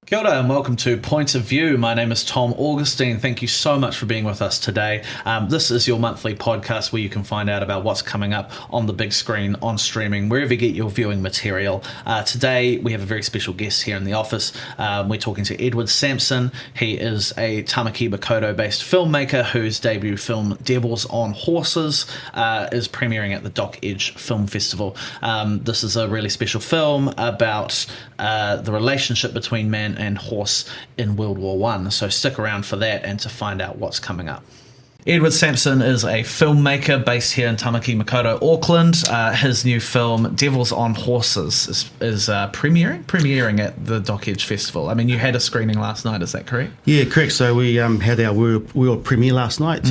Kia ora and welcome to Point of View. My name is Tom Augustine. Thank you so much for being with us today. This is your monthly podcast where you can find out about what's coming up on the big screen, on streaming, wherever you get your viewing material. Today we have a very special guest here in the office. We're talking to Edward Sampson. He is a Tamaki Makaurau-based filmmaker whose debut film Devils on Horses is premiering at the Dock Edge Film Festival. This is a really special film about the relationship between man and horse in World War One. So stick around for that and to find out what's coming up. Edward Sampson is a filmmaker based here in Tamaki Makaurau, Auckland. His new film, Devils on Horses, is premiering at the Dock Edge Festival. I mean, you had a screening last night, is that correct? Yeah, correct. So we had our world premiere last night.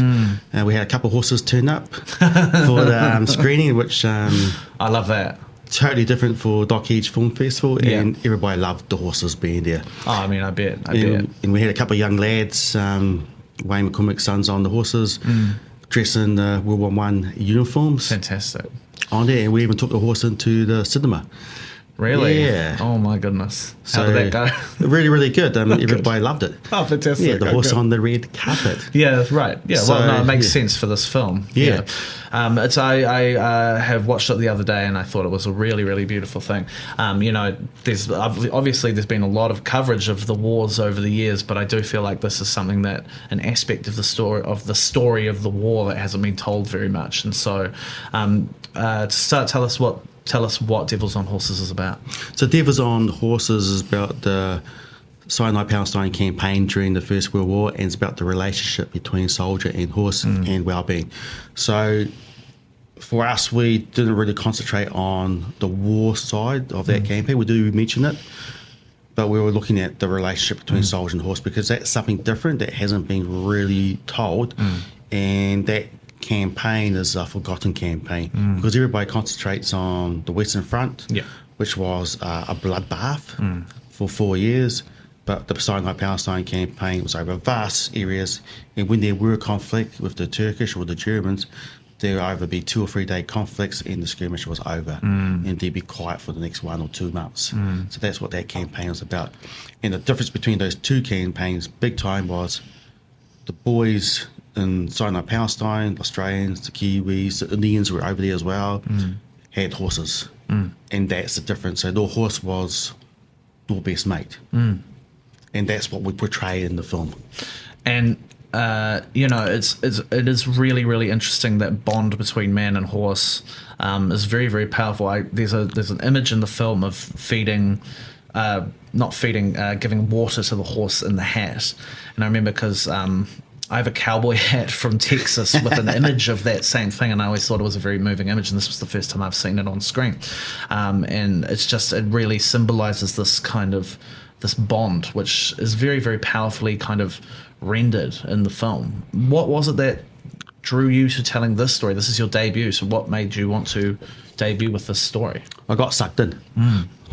We had a couple of horses turn up for the screening, which... I love that. Totally different for Dock Edge Film Festival, and everybody loved the horses being there. Oh, I mean, I bet. And we had a couple of young lads, Wayne McCormick's sons on the horses, dressed in the World War One uniforms. Fantastic. On there, and we even took the horse into the cinema. Really? Yeah. Oh my goodness. How did that go? Really, really good. Everybody loved it. Oh, fantastic. Yeah, the horse on the red carpet. Yeah, that's right. Yeah, So, well, no, it makes sense for this film. Yeah. I have watched it the other day and I thought it was a really, really beautiful thing. There's been a lot of coverage of the wars over the years, but I do feel like this is something that an aspect of the story of the war that hasn't been told very much. And so, to start, tell us what Devils on Horses is about. So Devils on Horses is about the Sinai-Palestine campaign during the First World War, and it's about the relationship between soldier and horse and well-being. So for us, we didn't really concentrate on the war side of that campaign. We do mention it, but we were looking at the relationship between soldier and horse because that's something different that hasn't been really told, and that campaign is a forgotten campaign because everybody concentrates on the Western Front, which was a bloodbath for 4 years, but the Sinai-Palestine campaign was over vast areas, and when there were conflict with the Turkish or the Germans, there would either be 2 or 3 day conflicts and the skirmish was over, and they'd be quiet for the next 1 or 2 months. So that's what that campaign was about. And the difference between those two campaigns big time was the boys in Sinai-Palestine, the Australians, the Kiwis, the Indians were over there as well, had horses. And that's the difference. So the horse was your best mate. And that's what we portray in the film. And, it is really, really interesting that bond between man and horse is very, very powerful. There's an image in the film of giving water to the horse in the hat. And I remember because... I have a cowboy hat from Texas with an image of that same thing, and I always thought it was a very moving image, and this was the first time I've seen it on screen. And it really symbolizes this bond, which is very, very powerfully kind of rendered in the film. What was it that drew you to telling this story? This is your debut, so what made you want to debut with this story? I got sucked in,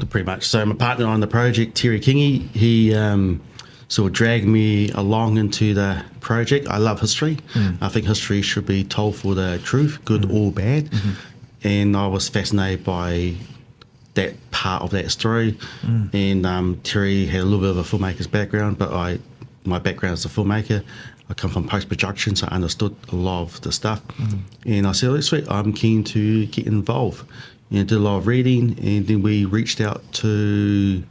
pretty much. So my partner on the project, Terry Kingy, he... sort of dragged me along into the project. I love history. I think history should be told for the truth, good or bad. And I was fascinated by that part of that story. And Terry had a little bit of a filmmaker's background, but my background as a filmmaker, I come from post-production, so I understood a lot of the stuff. And I said, oh, sweet, I'm keen to get involved. And did a lot of reading, and then we reached out to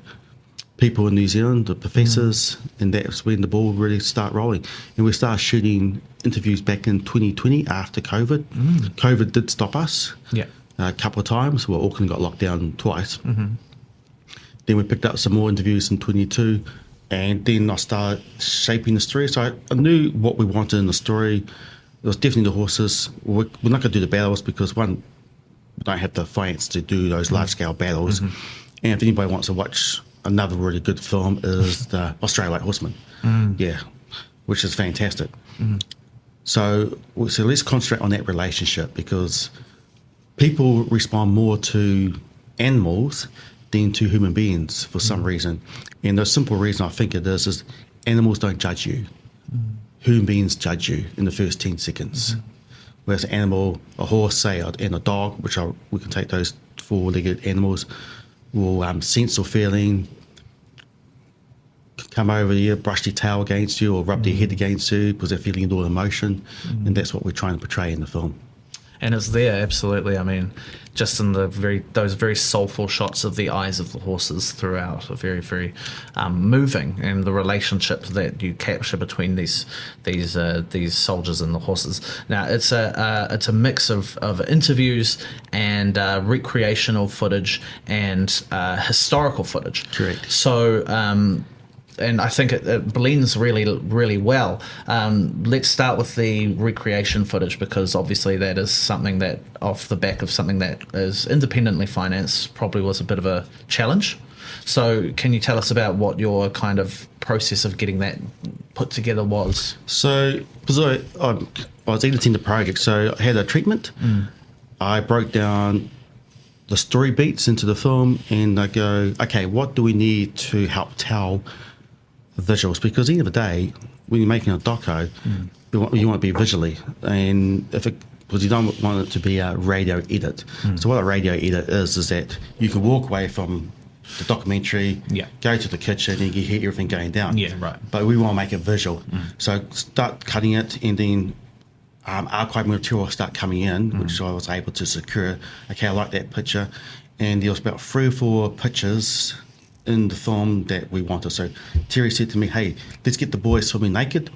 people in New Zealand, the professors, and that's when the ball really started rolling. And we started shooting interviews back in 2020 after COVID. COVID did stop us a couple of times. Well, Auckland got locked down twice. Then we picked up some more interviews in 22, and then I started shaping the story. So I knew what we wanted in the story. It was definitely the horses. We're not going to do the battles because, one, we don't have the finance to do those large-scale battles. And if anybody wants to watch... another really good film is the Australia White Horseman, which is fantastic. So let's concentrate on that relationship because people respond more to animals than to human beings for some reason. And the simple reason I think it is animals don't judge you. Human beings judge you in the first 10 seconds. Whereas an animal, a horse, say, and a dog, we can take those 4-legged animals, will sense or feeling, come over here, brush their tail against you or rub their head against you because they're feeling all the emotion. And that's what we're trying to portray in the film. And it's there, absolutely. I mean, just in those very soulful shots of the eyes of the horses throughout are very, very moving, and the relationship that you capture between these soldiers and the horses. Now, it's a mix of interviews and recreational footage and historical footage. Correct. So. And I think it blends really, really well. Let's start with the recreation footage, because obviously that is something that, off the back of something that is independently financed, probably was a bit of a challenge. So can you tell us about what your kind of process of getting that put together was? So, because I was editing the project, so I had a treatment. I broke down the story beats into the film, and I go, okay, what do we need to help tell visuals? Because at the end of the day, when you're making a doco, you want to be visually, and because you don't want it to be a radio edit. So what a radio edit is that you can walk away from the documentary, go to the kitchen, and you hear everything going down. Yeah, right. But we want to make it visual. So start cutting it, and then archive material start coming in, which I was able to secure. Okay, I like that picture, and there was about 3 or 4 pictures in the film that we wanted. So Terry said to me, hey, let's get the boys swimming naked,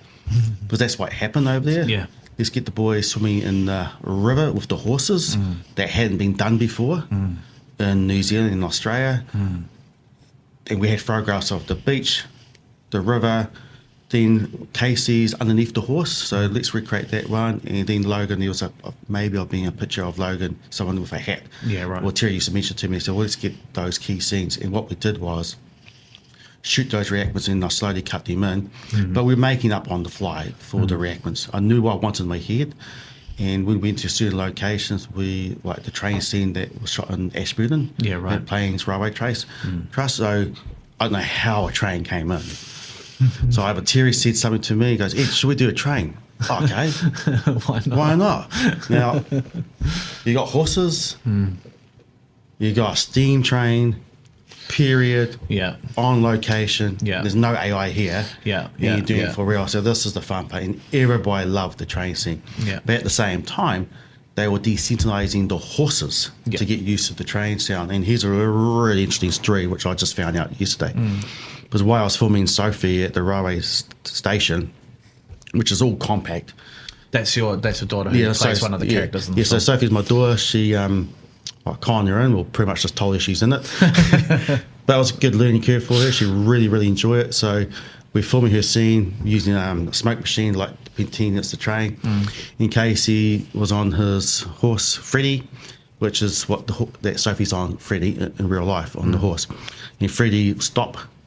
because that's what happened over there. Yeah. Let's get the boys swimming in the river with the horses. That hadn't been done before in New Zealand and Australia. And we had photographs of the beach, the river, then Casey's underneath the horse. So let's recreate that one. And then Logan, there was maybe a picture of Logan, someone with a hat. Yeah, right. Well, Terry used to mention to me, so let's get those key scenes. And what we did was shoot those reenactments, and I slowly cut them in. But we're making up on the fly for the reenactments. I knew what I wanted in my head. And when we went to certain locations, like the train scene that was shot in Ashburton. Yeah, right. At Plains Railway Trust. So I don't know how a train came in. So I have Terry said something to me. He goes, Ed, should we do a train? Okay. Why not? Why not? Now, you got horses, you got a steam train, period, on location. Yeah. There's no AI here. Yeah. And you're doing it for real. So this is the fun part. And everybody loved the train scene. Yeah. But at the same time, they were desensitizing the horses to get used to the train sound. And here's a really interesting story, which I just found out yesterday. Because while I was filming Sophie at the railway station, which is all compact. That's your daughter who plays one of the characters in the film. So Sophie's my daughter. She, calling her in, well, pretty much just told her she's in it. But it was a good learning curve for her. She really, really enjoyed it. So we're filming her scene using a smoke machine like Ep.10, it's the train. In case he was on his horse, Freddie, which is what that Sophie's on, Freddie, in real life, on the horse. And Freddie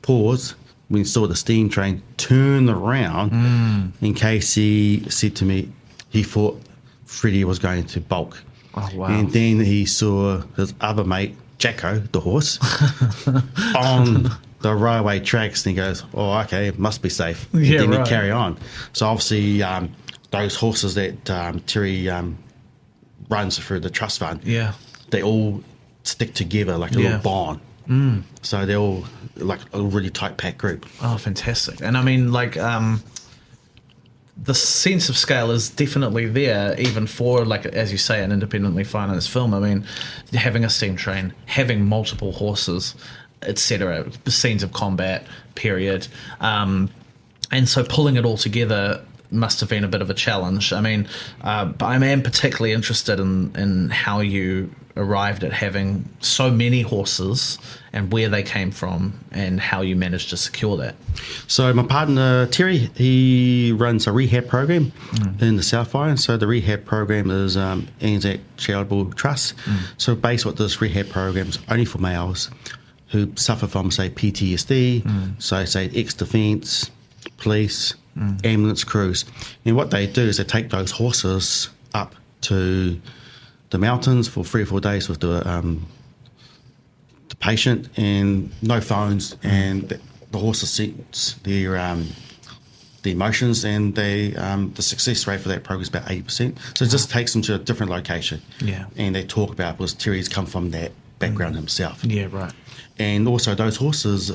pause, when he saw the steam train, turn around. In case he said to me, he thought Freddie was going to balk. Oh, wow. And then he saw his other mate, Jacko, the horse, on the railway tracks, and he goes, oh, okay, it must be safe. And then he carry on. So obviously those horses that Terry runs through the trust fund, they all stick together like a little bond. So they're all like a really tight packed group. Oh, fantastic. And I mean, like, the sense of scale is definitely there, even for, like, as you say, an independently financed film. I mean, having a steam train, having multiple horses, etc., scenes of combat, period. And so pulling it all together must have been a bit of a challenge. I mean, but I am particularly interested in how you arrived at having so many horses and where they came from and how you managed to secure that. So my partner Terry, he runs a rehab program in the South Island. So the rehab program is Anzac Charitable Trust. So basically what this rehab program is only for males who suffer from, say, PTSD, so say ex-defence, police, ambulance crews. And what they do is they take those horses up to the mountains for 3 or 4 days with the patient, and no phones, and the horses sense their emotions, and the success rate for that program is about 80%. So it just takes them to a different location. Yeah. And they talk about, because Terry's come from that background himself. Yeah, right. And also those horses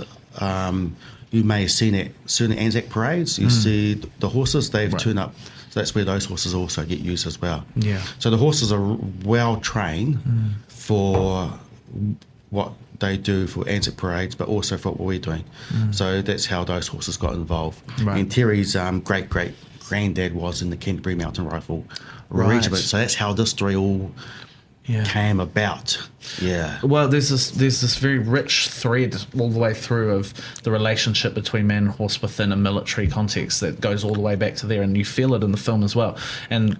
you may have seen at certain Anzac parades, you see the horses, they've turned up. So that's where those horses also get used as well. Yeah. So the horses are well trained for what they do for Anzac parades, but also for what we're doing. So that's how those horses got involved. Right. And Terry's great granddad was in the Canterbury Mountain Rifle Regiment. So that's how this story all came about. Yeah. Well, there's this very rich thread all the way through of the relationship between man and horse within a military context that goes all the way back to there, and you feel it in the film as well. And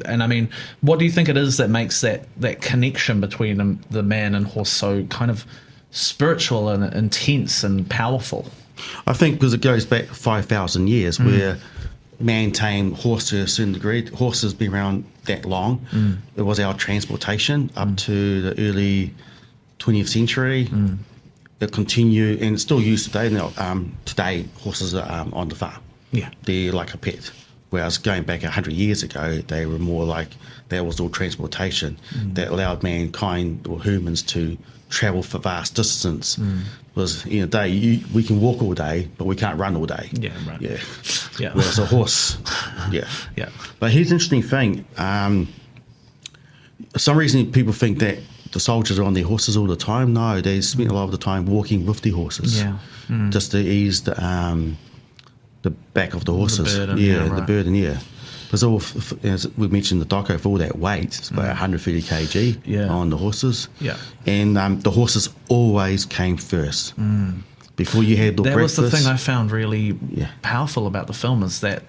I mean, what do you think it is that makes that connection between the man and horse so kind of spiritual and intense and powerful? I think because it goes back 5,000 years where man tamed horse to a certain degree. Horses been around that long. It was our transportation up to the early 20th century. It continued, and it's still used today. Now, today, horses are on the farm. Yeah. They're like a pet. Whereas going back 100 years ago, they were more like, that was all transportation that allowed mankind or humans to travel for vast distance. Because in a day, we can walk all day, but we can't run all day. Yeah, right. Yeah. Whereas a horse, Yeah. But here's an interesting thing. For some reason, people think that the soldiers are on their horses all the time. No, they spent a lot of the time walking with the horses. Yeah. Just to ease the back of the horses. The burden, the burden, Because all, as we mentioned in the doco, for all that weight, it's about 130 kg on the horses. Yeah. And the horses always came first. Before you had the breakfast. That was the thing I found really powerful about the film, is that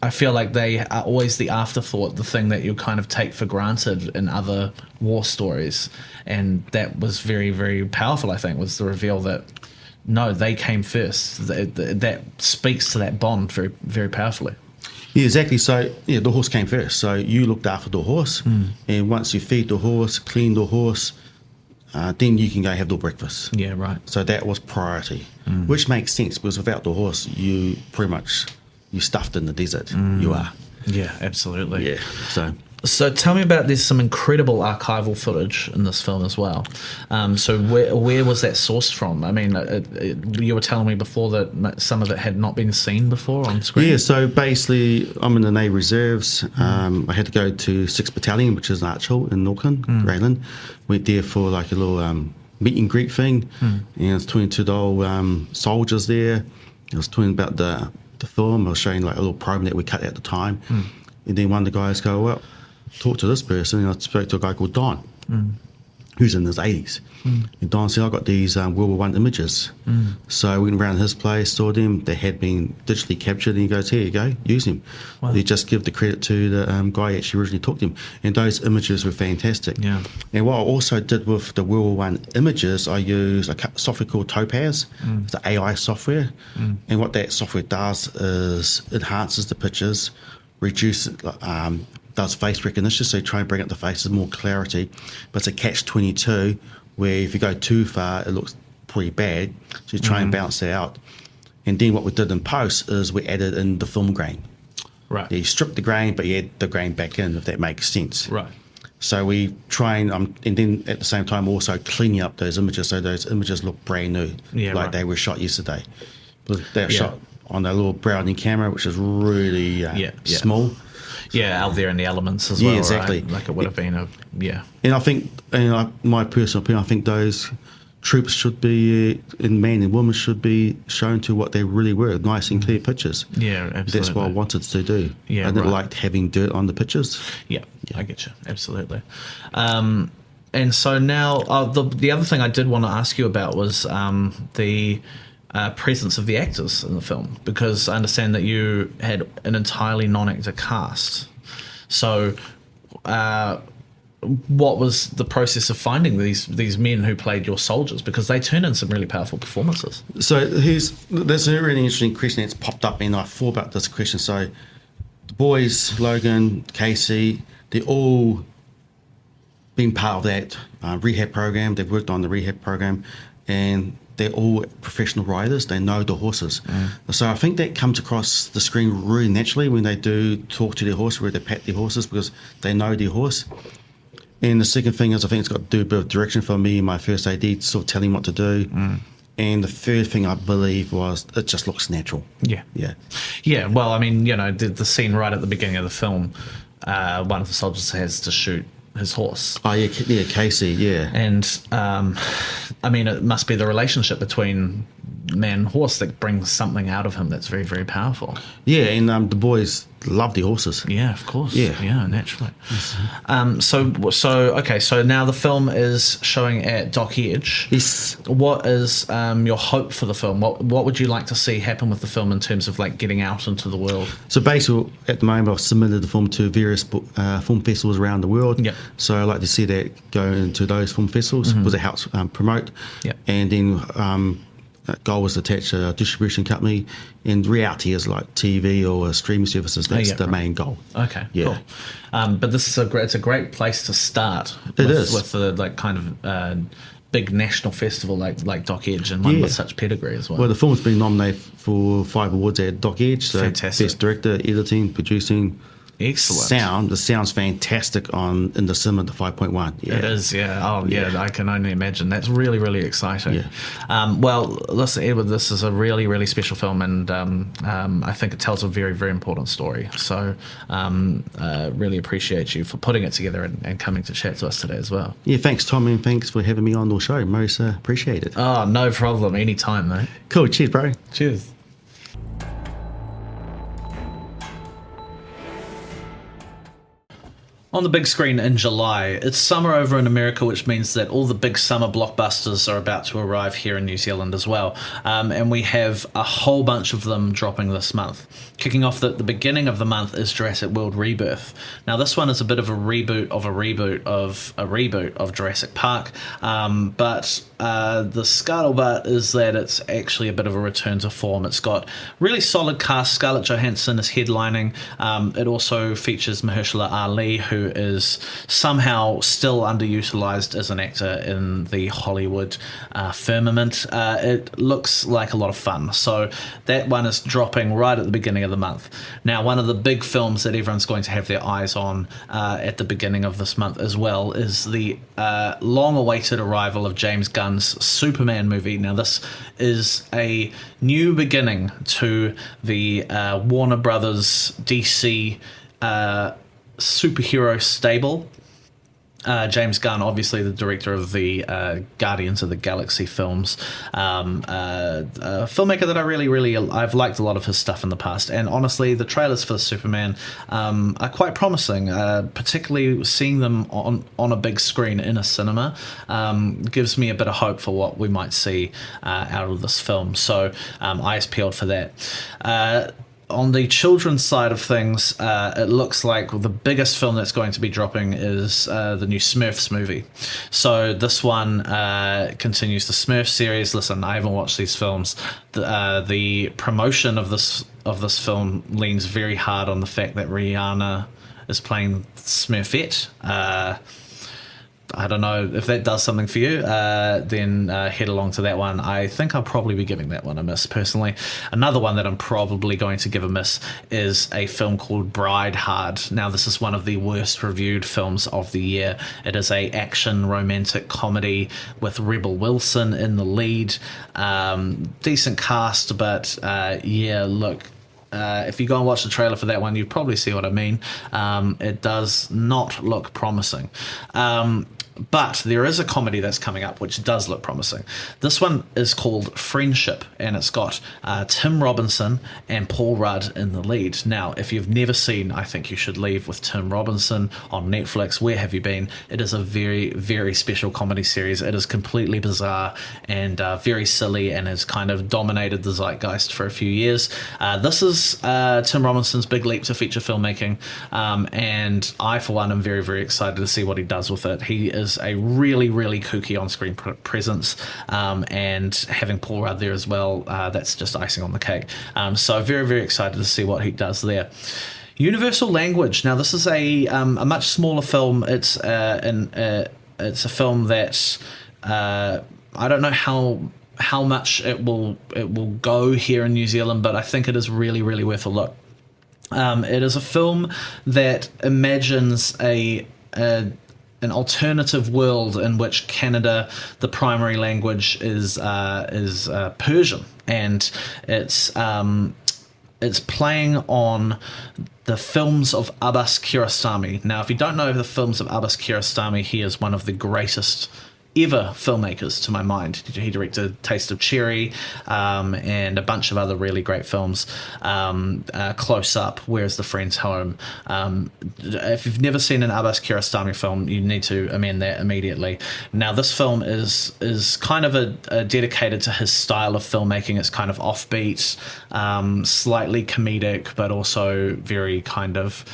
I feel like they are always the afterthought, the thing that you kind of take for granted in other war stories. And that was very, very powerful, I think, was the reveal that no, they came first. That speaks to that bond very, very powerfully. Yeah, exactly. So, the horse came first. So you looked after the horse, and once you feed the horse, clean the horse, then you can go have the breakfast. Yeah, right. So that was priority, which makes sense, because without the horse, you pretty much, you stuffed in the desert. You are. Yeah, absolutely. Yeah. So tell me about, there's some incredible archival footage in this film as well. So where was that sourced from? I mean, you were telling me before that some of it had not been seen before on screen. Yeah, so basically I'm in the Navy Reserves. I had to go to 6th Battalion, which is in Archhill in Auckland, Raylan. Went there for like a little meet and greet thing. And I was talking to the old soldiers there. I was talking about the film. I was showing like a little promo that we cut at the time. And then one of the guys go, well, talk to this person, and I spoke to a guy called Don, who's in his 80s. And Don said, I got these World War I images. So I went around his place, saw them, they had been digitally captured, and he goes, here you go, use them. Wow. He just give the credit to the guy who actually originally took them. And those images were fantastic. Yeah. And what I also did with the World War I images, I used a software called Topaz. It's the AI software. And what that software does is enhances the pictures, reduces does face recognition, so you try and bring up the faces, more clarity. But it's a catch-22 where if you go too far, it looks pretty bad. So you try and balance that out. And then what we did in post is we added in the film grain. Right. You strip the grain, but you add the grain back in, if that makes sense. Right. So we try and then at the same time also cleaning up those images so those images look brand new, they were shot yesterday. But they're shot on a little Browning camera, which is really small. Yeah, out there in the elements as well. Exactly. Right? Like it would have been And I think, my personal opinion, I think those troops should be, and men and women should be shown to what they really were, nice and clear pictures. Yeah, absolutely. That's what I wanted to do. Yeah, I didn't like having dirt on the pictures. Yeah, I get you. Absolutely. And so now, the other thing I did want to ask you about was the presence of the actors in the film, because I understand that you had an entirely non-actor cast. So what was the process of finding these men who played your soldiers, because they turned in some really powerful performances? So that's a really interesting question that's popped up, and I thought about this question. So the boys, Logan, Casey, they're all been part of that rehab program. They've worked on the rehab program, and they're all professional riders. They know the horses. So I think that comes across the screen really naturally when they do talk to their horse, where they pat their horses, because they know their horse. And the second thing is I think it's got to do a bit of direction for me, my first AD, sort of telling what to do. And the third thing I believe was it just looks natural. Yeah. Well, I mean, the scene right at the beginning of the film, one of the soldiers has to shoot his horse. Oh, yeah, Casey, yeah. And, I mean, it must be the relationship between man and horse that brings something out of him that's very, very powerful. Yeah, and the boys love the horses. Yeah, of course. Yeah, naturally. So now the film is showing at Dock Edge. Yes. What is your hope for the film? What would you like to see happen with the film in terms of like getting out into the world? So basically, at the moment, I've submitted the film to various film festivals around the world. Yep. So I'd like to see that go into those film festivals because it helps promote. Yep. And then goal was to attach a distribution company, and reality is like TV or streaming services. That's the main goal. Okay, yeah. Cool. But this is it's a great place to start. It is with the like kind of big national festival like Dock Edge, and one with such pedigree as well. Well, the film's been nominated for 5 awards at Dock Edge. So fantastic. Best director, editing, producing. Excellent. The sound's fantastic in the cinema, the 5.1. Yeah. It is, yeah. Oh, yeah. I can only imagine. That's really, really exciting. Yeah. Well, listen, Edward, this is a really, really special film, and I think it tells a very, very important story. So, really appreciate you for putting it together and coming to chat to us today as well. Yeah, thanks, Tom, and thanks for having me on the show. Most appreciated. Oh, no problem. Anytime, mate. Cool. Cheers, bro. Cheers. On the big screen in July, it's summer over in America, which means that all the big summer blockbusters are about to arrive here in New Zealand as well. And we have a whole bunch of them dropping this month. Kicking off at the beginning of the month is Jurassic World Rebirth. Now, this one is a bit of a reboot of a reboot of a reboot of Jurassic Park, but the scuttlebutt is that it's actually a bit of a return to form. It's got really solid cast. Scarlett Johansson is headlining. It also features Mahershala Ali, who is somehow still underutilized as an actor in the Hollywood firmament. It looks like a lot of fun. So that one is dropping right at the beginning of the month. Now, one of the big films that everyone's going to have their eyes on at the beginning of this month as well is the long-awaited arrival of James Gunn's Superman movie. Now, this is a new beginning to the Warner Brothers DC superhero stable. James Gunn, obviously the director of the Guardians of the Galaxy films, a filmmaker that I've liked a lot of his stuff in the past, and honestly the trailers for Superman are quite promising, particularly seeing them on a big screen in a cinema gives me a bit of hope for what we might see out of this film, so eyes peeled for that. On the children's side of things, it looks like the biggest film that's going to be dropping is the new Smurfs movie. So this one continues the Smurfs series. Listen, I haven't watched these films. The promotion of this film leans very hard on the fact that Rihanna is playing Smurfette. I don't know if that does something for you, then head along to that one. I think I'll probably be giving that one a miss, personally. Another one that I'm probably going to give a miss is a film called Bride Hard. Now, this is one of the worst reviewed films of the year. It is a action romantic comedy with Rebel Wilson in the lead. Decent cast, but look, if you go and watch the trailer for that one, you probably see what I mean. It does not look promising. But there is a comedy that's coming up which does look promising. This one is called Friendship, and it's got Tim Robinson and Paul Rudd in the lead. Now, if you've never seen I Think You Should Leave with Tim Robinson on Netflix, where have you been? It is a very, very special comedy series. It is completely bizarre and very silly and has kind of dominated the zeitgeist for a few years. This is Tim Robinson's big leap to feature filmmaking, and I, for one, am very, very excited to see what he does with it. He is a really, really kooky on-screen presence, and having Paul Rudd there as well, that's just icing on the cake. So very, very excited to see what he does there. Universal Language. Now, this is a much smaller film. It's a film that I don't know how much it will go here in New Zealand, but I think it is really, really worth a look. It is a film that imagines a an alternative world in which Canada, the primary language is Persian, and it's playing on the films of Abbas Kiarostami. Now, if you don't know the films of Abbas Kiarostami, he is one of the greatest ever filmmakers to my mind. He directed Taste of Cherry and a bunch of other really great films. Close Up, Where's the Friend's Home? If you've never seen an Abbas Kiarostami film, you need to amend that immediately. Now, this film is kind of a dedicated to his style of filmmaking. It's kind of offbeat, slightly comedic, but also very kind of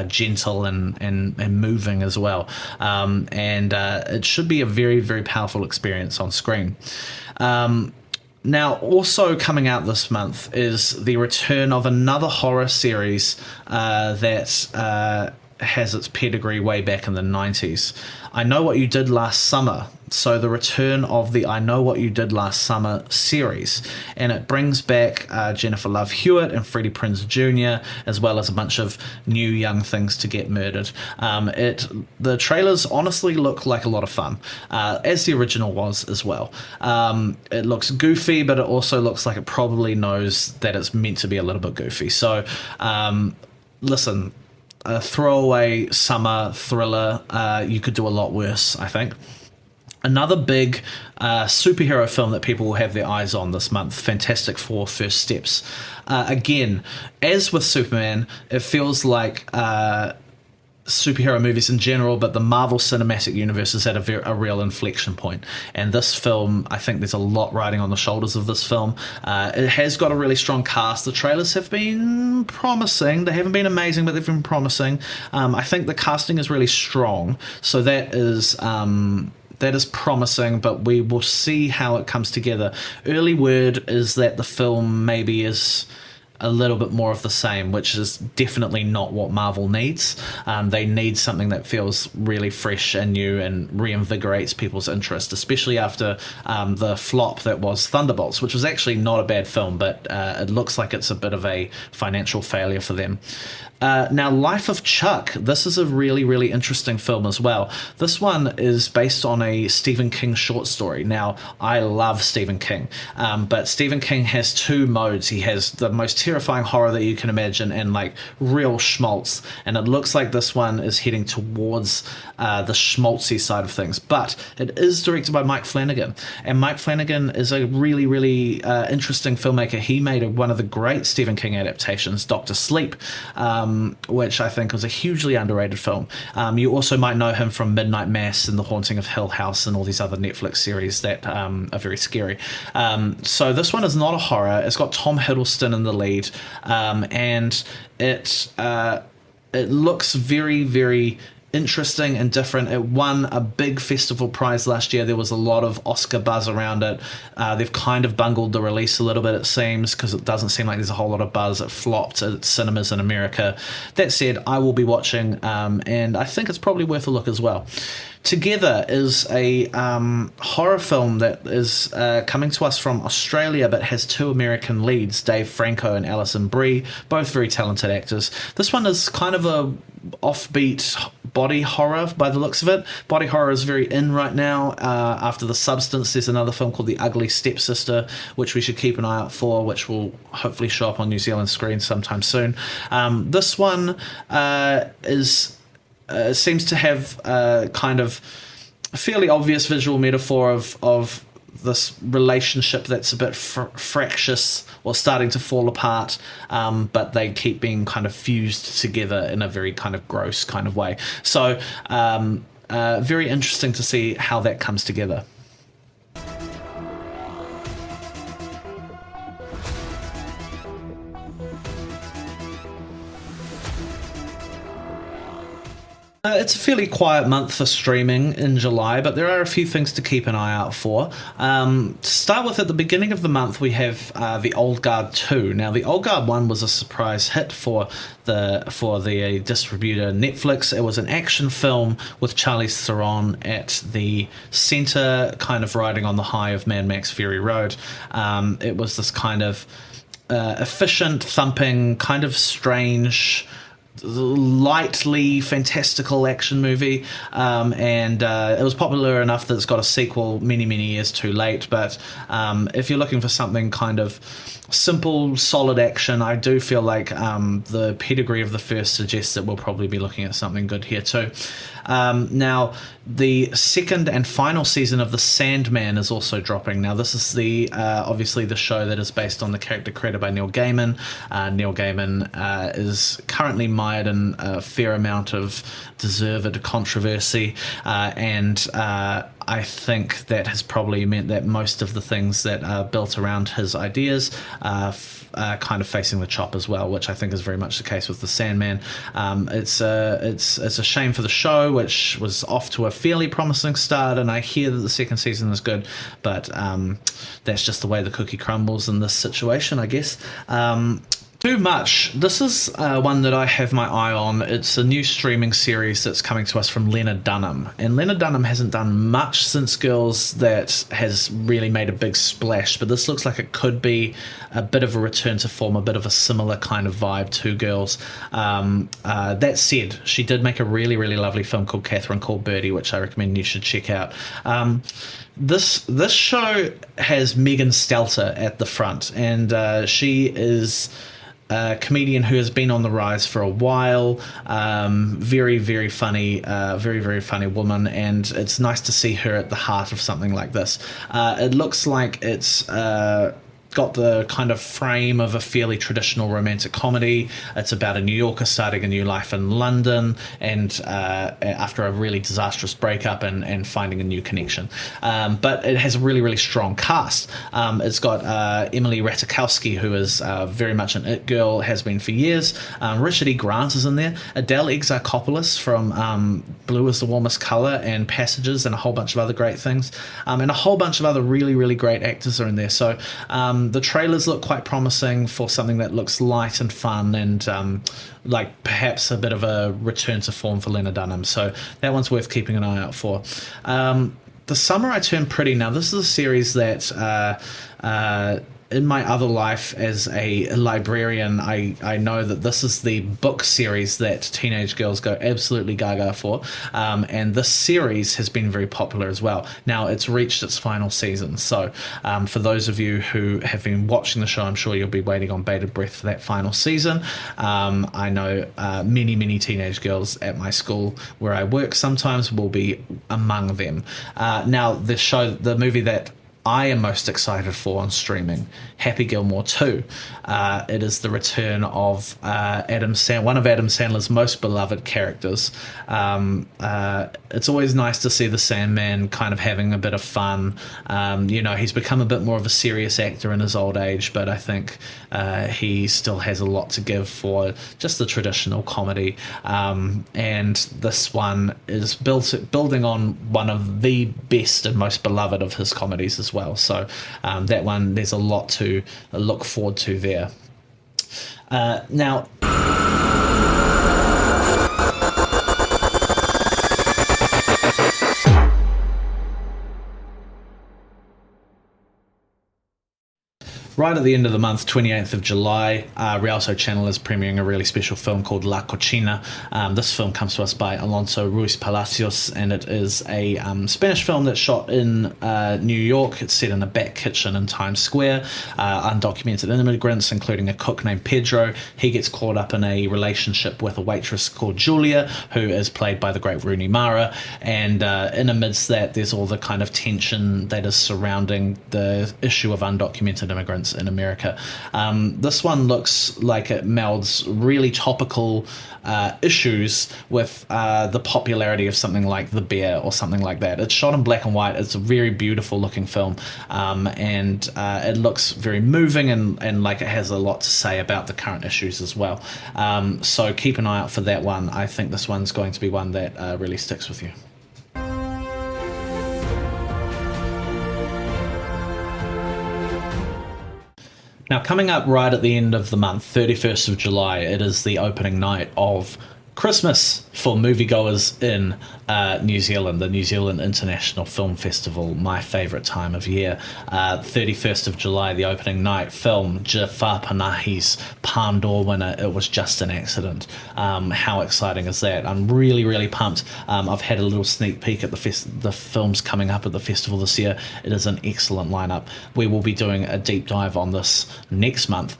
gentle and moving as well. And it should be a very, very powerful experience on screen. Now, also coming out this month is the return of another horror series that has its pedigree way back in the 90s. I Know What You Did Last Summer. So the return of the I Know What You Did Last Summer series. And it brings back Jennifer Love Hewitt and Freddie Prinze Jr., as well as a bunch of new young things to get murdered. The trailers honestly look like a lot of fun, as the original was as well. It looks goofy, but it also looks like it probably knows that it's meant to be a little bit goofy. So, listen, a throwaway summer thriller, you could do a lot worse, I think. Another big superhero film that people will have their eyes on this month, Fantastic Four: First Steps. Again, as with Superman, it feels like superhero movies in general, but the Marvel Cinematic Universe is at a real inflection point. And this film, I think there's a lot riding on the shoulders of this film. It has got a really strong cast. The trailers have been promising. They haven't been amazing, but they've been promising. I think the casting is really strong. So that is promising, but we will see how it comes together. Early word is that the film maybe is a little bit more of the same, which is definitely not what Marvel needs. They need something that feels really fresh and new and reinvigorates people's interest, especially after the flop that was Thunderbolts, which was actually not a bad film, but it looks like it's a bit of a financial failure for them. Now, Life of Chuck. This is a really, really interesting film as well. This one is based on a Stephen King short story. Now, I love Stephen King, but Stephen King has two modes. He has the most terrifying horror that you can imagine and like real schmaltz, and it looks like this one is heading towards the schmaltzy side of things. But it is directed by Mike Flanagan, and Mike Flanagan is a really, really interesting filmmaker. He made one of the great Stephen King adaptations, Dr. Sleep, which I think was a hugely underrated film. You also might know him from Midnight Mass and The Haunting of Hill House and all these other Netflix series that are very scary. So this one is not a horror. It's got Tom Hiddleston in the lead, and it looks very, very interesting and different. It won a big festival prize last year. There was a lot of Oscar buzz around it. They've kind of bungled the release a little bit, it seems, because it doesn't seem like there's a whole lot of buzz. It flopped at cinemas in America. That said, I will be watching, and I think it's probably worth a look as well. Together is a horror film that is coming to us from Australia, but has two American leads, Dave Franco and Alison Brie, both very talented actors. This one is kind of a offbeat body horror by the looks of it. Body horror is very in right now. After The Substance, there's another film called The Ugly Stepsister, which we should keep an eye out for, which will hopefully show up on New Zealand screens sometime soon. This one seems to have kind of a fairly obvious visual metaphor of this relationship that's a bit fractious or starting to fall apart, but they keep being kind of fused together in a very kind of gross kind of way. So very interesting to see how that comes together. It's a fairly quiet month for streaming in July, but there are a few things to keep an eye out for. To start with, at the beginning of the month, we have The Old Guard 2. Now, The Old Guard 1 was a surprise hit for the distributor Netflix. It was an action film with Charlize Theron at the centre, kind of riding on the high of Mad Max Fury Road. It was this kind of efficient, thumping, kind of strange lightly fantastical action movie, and it was popular enough that it's got a sequel many years too late. But if you're looking for something kind of simple, solid action, I do feel like the pedigree of the first suggests that we'll probably be looking at something good here too. Now, the second and final season of The Sandman is also dropping. Now, this is the obviously the show that is based on the character created by Neil Gaiman. Neil Gaiman is currently mired in a fair amount of deserved controversy, and I think that has probably meant that most of the things that are built around his ideas are kind of facing the chop as well, which I think is very much the case with The Sandman. It's a shame for the show, which was off to a fairly promising start, and I hear that the second season is good, but that's just the way the cookie crumbles in this situation, I guess. Too much. This is one that I have my eye on. It's a new streaming series that's coming to us from Leonard Dunham. And Leonard Dunham hasn't done much since Girls that has really made a big splash, but this looks like it could be a bit of a return to form, a bit of a similar kind of vibe to Girls. That said, she did make a really lovely film called Catherine Called Birdie, which I recommend you should check out. This show has Megan Stelter at the front, and she is a comedian who has been on the rise for a while. Very funny, very funny woman, and it's nice to see her at the heart of something like this. It looks like it's got the kind of frame of a fairly traditional romantic comedy. It's about a New Yorker starting a new life in London, and after a really disastrous breakup and finding a new connection. But it has a really strong cast. It's got Emily Ratajkowski, who is very much an it girl, has been for years. Richard E. Grant is in there. Adele Exarchopoulos from Blue is the Warmest Colour and Passages, and a whole bunch of other great things. And a whole bunch of other really great actors are in there. So the trailers look quite promising for something that looks light and fun, and like perhaps a bit of a return to form for Leonard Dunham. So that one's worth keeping an eye out for. The Summer I Turned Pretty. Now, this is a series that in my other life as a librarian, I know that this is the book series that teenage girls go absolutely gaga for, and this series has been very popular as well. Now, it's reached its final season, so for those of you who have been watching the show, I'm sure you'll be waiting on bated breath for that final season. I know many teenage girls at my school where I work sometimes will be among them. Now, the movie that I am most excited for on streaming, Happy Gilmore 2. It is the return of one of Adam Sandler's most beloved characters. It's always nice to see the Sandman kind of having a bit of fun. He's become a bit more of a serious actor in his old age, but I think he still has a lot to give for just the traditional comedy. And this one is building on one of the best and most beloved of his comedies as well. So that one, there's a lot to look forward to there. Now, right at the end of the month, 28th of July, Rialto Channel is premiering a really special film called La Cocina. This film comes to us by Alonso Ruiz Palacios, and it is a Spanish film that's shot in New York. It's set in a back kitchen in Times Square. Undocumented immigrants, including a cook named Pedro. He gets caught up in a relationship with a waitress called Julia, who is played by the great Rooney Mara. And in amidst that, there's all the kind of tension that is surrounding the issue of undocumented immigrants in America. This one looks like it melds really topical issues with the popularity of something like The Bear or something like that. It's shot in black and white. It's a very beautiful looking film, and it looks very moving and like it has a lot to say about the current issues as well. So keep an eye out for that one. I think this one's going to be one that really sticks with you. Now, coming up right at the end of the month, 31st of July, it is the opening night of Christmas for moviegoers in New Zealand, the New Zealand International Film Festival, my favourite time of year. 31st of July, the opening night film, Jafar Panahi's Palme d'Or winner, It Was Just an Accident. How exciting is that? I'm really, really pumped. I've had a little sneak peek at the films coming up at the festival this year. It is an excellent lineup. We will be doing a deep dive on this next month,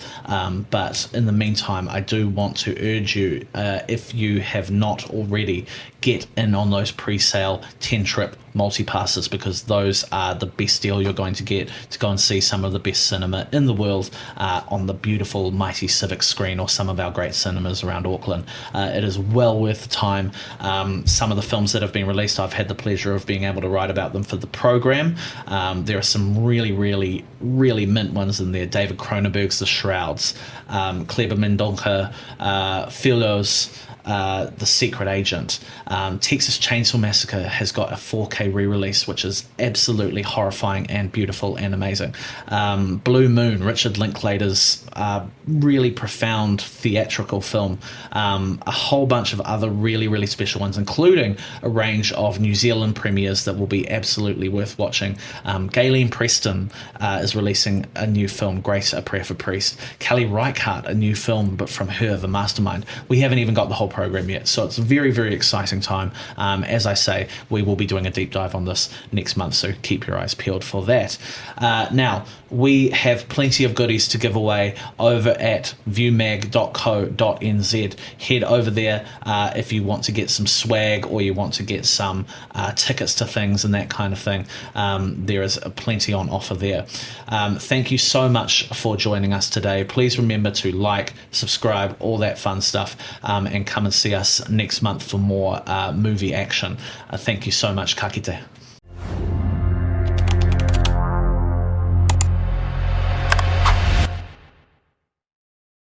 but in the meantime, I do want to urge you, if you have not already, get in on those pre-sale 10-trip multi-passes, because those are the best deal you're going to get to go and see some of the best cinema in the world on the beautiful Mighty Civic screen or some of our great cinemas around Auckland. It is well worth the time. Some of the films that have been released, I've had the pleasure of being able to write about them for the program. There are some really, really, really mint ones in there. David Cronenberg's The Shrouds, Kleber Mendonça, Philo's The Secret Agent. Texas Chainsaw Massacre has got a 4K re-release, which is absolutely horrifying and beautiful and amazing. Blue Moon, Richard Linklater's really profound theatrical film. A whole bunch of other really, really special ones, including a range of New Zealand premieres that will be absolutely worth watching. Gayleen Preston is releasing a new film, Grace, A Prayer for Priest. Kelly Reichardt, a new film, but from her, The Mastermind. We haven't even got the whole program yet, so it's a very, very exciting time. As I say, we will be doing a deep dive on this next month, so keep your eyes peeled for that. Now, we have plenty of goodies to give away over at viewmag.co.nz. Head over there if you want to get some swag or you want to get some tickets to things and that kind of thing. There is plenty on offer there. Thank you so much for joining us today. Please remember to like, subscribe, all that fun stuff, and come and see us next month for more movie action. Thank you so much. Ka kite.